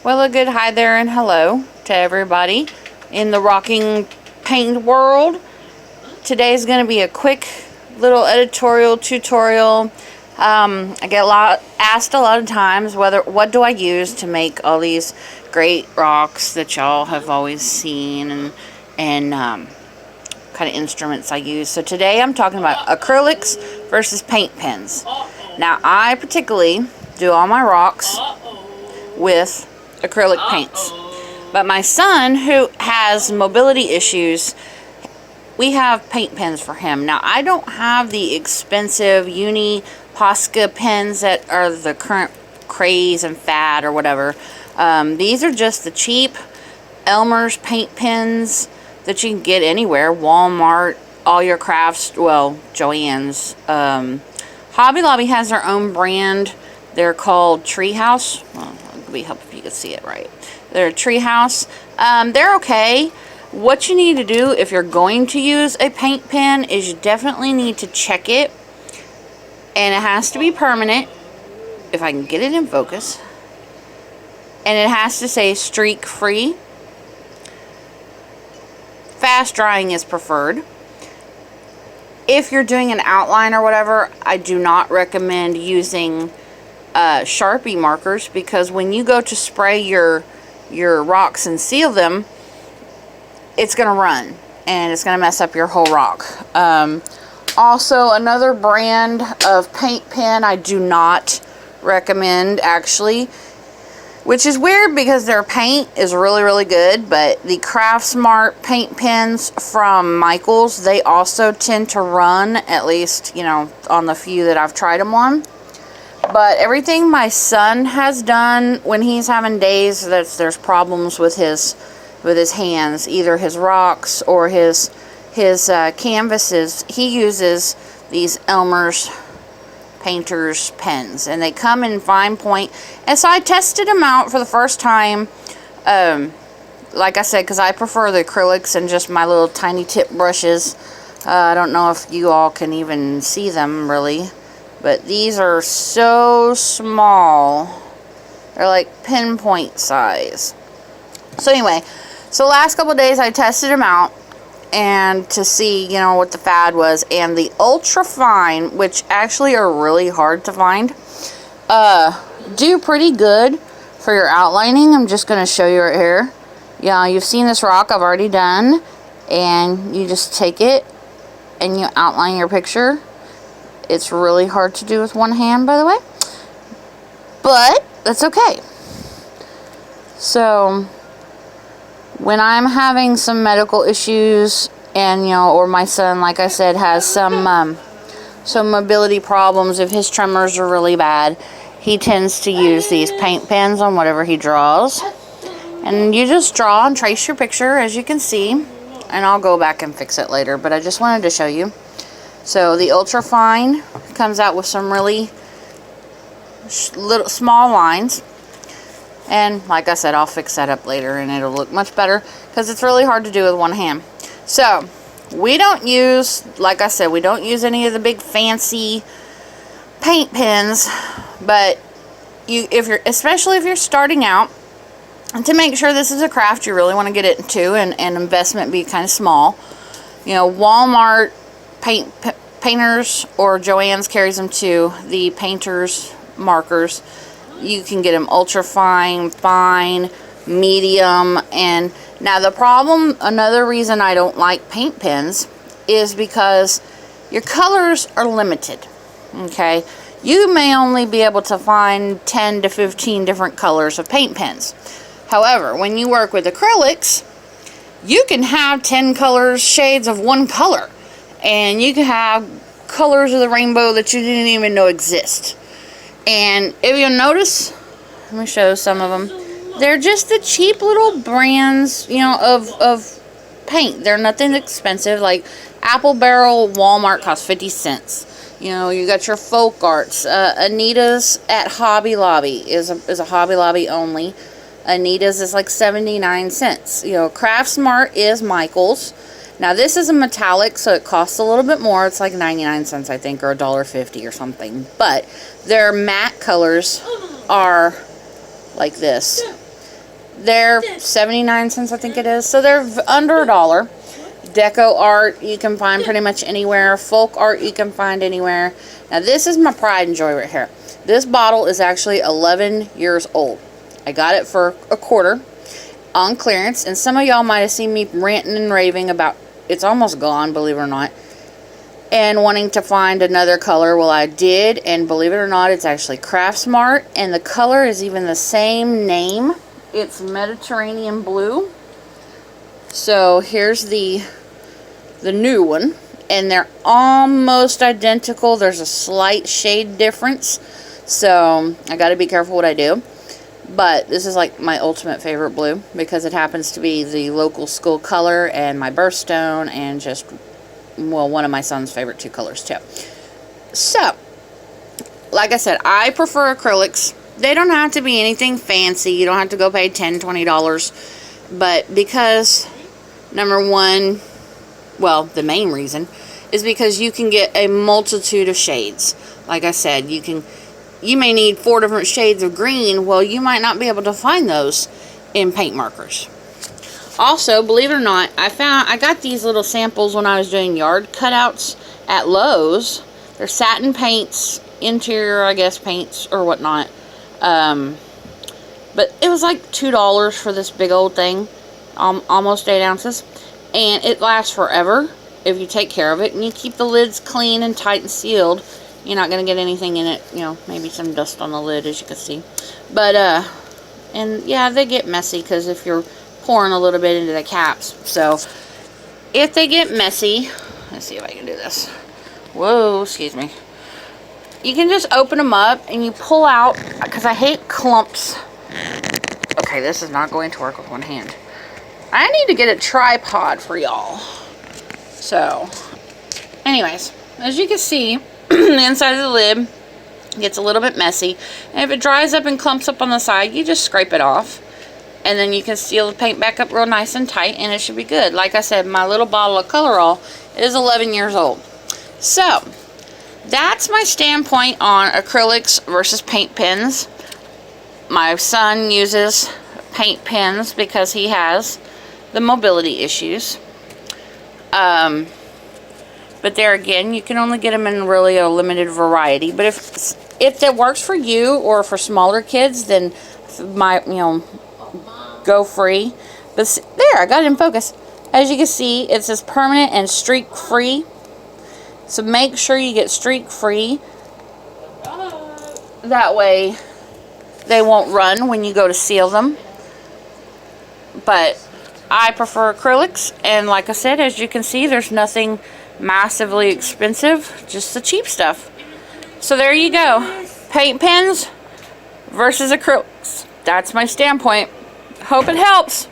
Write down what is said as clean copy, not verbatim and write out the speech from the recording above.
Well, a good hi there and hello to everybody in the rocking paint world. Today's going to be a quick little editorial tutorial. I get asked a lot of times what do I use to make all these great rocks that y'all have always seen and kind of instruments I use. So today I'm talking about acrylics versus paint pens. Now I particularly do all my rocks with acrylic paints, but my son, who has mobility issues, we have paint pens for him. Now I don't have the expensive Uni Posca pens that are the current craze and fad or whatever. These are just the cheap Elmer's paint pens that you can get anywhere, Walmart, all your crafts, well, Joann's. Hobby Lobby has their own brand. They're called Treehouse. Well, it would be helpful if you could see it right. They're Treehouse. They're okay. What you need to do if you're going to use a paint pen is you definitely need to check it. And it has to be permanent, if I can get it in focus. And it has to say streak free. Fast drying is preferred. If you're doing an outline or whatever, I do not recommend using Sharpie markers, because when you go to spray your rocks and seal them, it's going to run and it's going to mess up your whole rock. Also, another brand of paint pen I do not recommend, actually, which is weird because their paint is really good, but the Craft Smart paint pens from Michaels, they also tend to run, at least, you know, on the few that I've tried them on. But everything my son has done when he's having days that there's problems with his hands, either his rocks or his canvases, he uses these Elmer's painter's pens, and they come in fine point. And so I tested them out for the first time, like I said, because I prefer the acrylics and just my little tiny tip brushes. I don't know if you all can even see them really, but these are so small. They're like pinpoint size. So anyway, so last couple of days I tested them out and to see, you know, what the fad was. And the ultra fine, which actually are really hard to find, do pretty good for your outlining. I'm just going to show you right here. Yeah, you've seen this rock I've already done, and you just take it and you outline your picture. It's really hard to do with one hand, by the way, but that's okay. So when I'm having some medical issues, and you know, or my son, like I said, has some mobility problems, if his tremors are really bad, he tends to use these paint pens on whatever he draws. And you just draw and trace your picture, as you can see, and I'll go back and fix it later, but I just wanted to show you. So the ultra fine comes out with some really little small lines. And like I said, I'll fix that up later and it'll look much better, because it's really hard to do with one hand. So we don't use, like I said, we don't use any of the big fancy paint pens, but especially if you're starting out, and to make sure this is a craft you really want to get into, and investment be kind of small, you know, Walmart painters or Joann's carries them too, the painter's markers. You can get them ultra fine, fine, medium. And now the problem, another reason I don't like paint pens, is because your colors are limited. Okay, you may only be able to find 10 to 15 different colors of paint pens. However, when you work with acrylics, you can have 10 colors, shades of one color, and you can have colors of the rainbow that you didn't even know exist. And if you'll notice, let me show some of them. They're just the cheap little brands, you know, of paint. They're nothing expensive. Like Apple Barrel, Walmart costs 50 cents. You know, you got your Folk Arts. Anita's at Hobby Lobby is a Hobby Lobby only. Anita's is like 79 cents. You know, Craft Smart is Michael's. Now this is a metallic, so it costs a little bit more. It's like 99 cents, I think, or $1.50 or something. But their matte colors are like this. They're 79 cents, I think it is. So they're under $1. Deco art you can find pretty much anywhere. Folk art you can find anywhere. Now this is my pride and joy right here. This bottle is actually 11 years old. I got it for $1 on clearance, and some of y'all might have seen me ranting and raving about it's almost gone, believe it or not, and wanting to find another color. Well, I did, and believe it or not, it's actually Craft Smart, and the color is even the same name. It's Mediterranean Blue. So here's the new one, and they're almost identical. There's a slight shade difference, so I got to be careful what I do. But this is like my ultimate favorite blue because it happens to be the local school color and my birthstone, and just, well, one of my son's favorite 2 colors too. So, like I said, I prefer acrylics. They don't have to be anything fancy. You don't have to go pay $10, $20. But because, number one, well, the main reason is because you can get a multitude of shades. Like I said, you may need 4 different shades of green. Well, you might not be able to find those in paint markers. Also, believe it or not, I got these little samples when I was doing yard cutouts at Lowe's. They're satin paints, interior, I guess, paints or whatnot. But it was like $2 for this big old thing, almost 8 ounces. And it lasts forever if you take care of it and you keep the lids clean and tight and sealed. You're not going to get anything in it, you know, maybe some dust on the lid, as you can see. But, and yeah, they get messy because if you're pouring a little bit into the caps. So, if they get messy, let's see if I can do this. Whoa, excuse me. You can just open them up and you pull out, because I hate clumps. Okay, this is not going to work with one hand. I need to get a tripod for y'all. So, anyways, as you can see, the inside of the lid gets a little bit messy, and if it dries up and clumps up on the side, you just scrape it off, and then you can seal the paint back up real nice and tight, and it should be good. Like I said, my little bottle of Color All is 11 years old. So that's my standpoint on acrylics versus paint pens. My son uses paint pens because he has the mobility issues. But there again, you can only get them in really a limited variety. But if that works for you or for smaller kids, then go free. But there, I got it in focus. As you can see, it says permanent and streak free. So make sure you get streak free. That way they won't run when you go to seal them. But I prefer acrylics, and like I said, as you can see, there's nothing massively expensive, just the cheap stuff. So there you go. Paint pens versus acrylics. That's my standpoint. Hope it helps.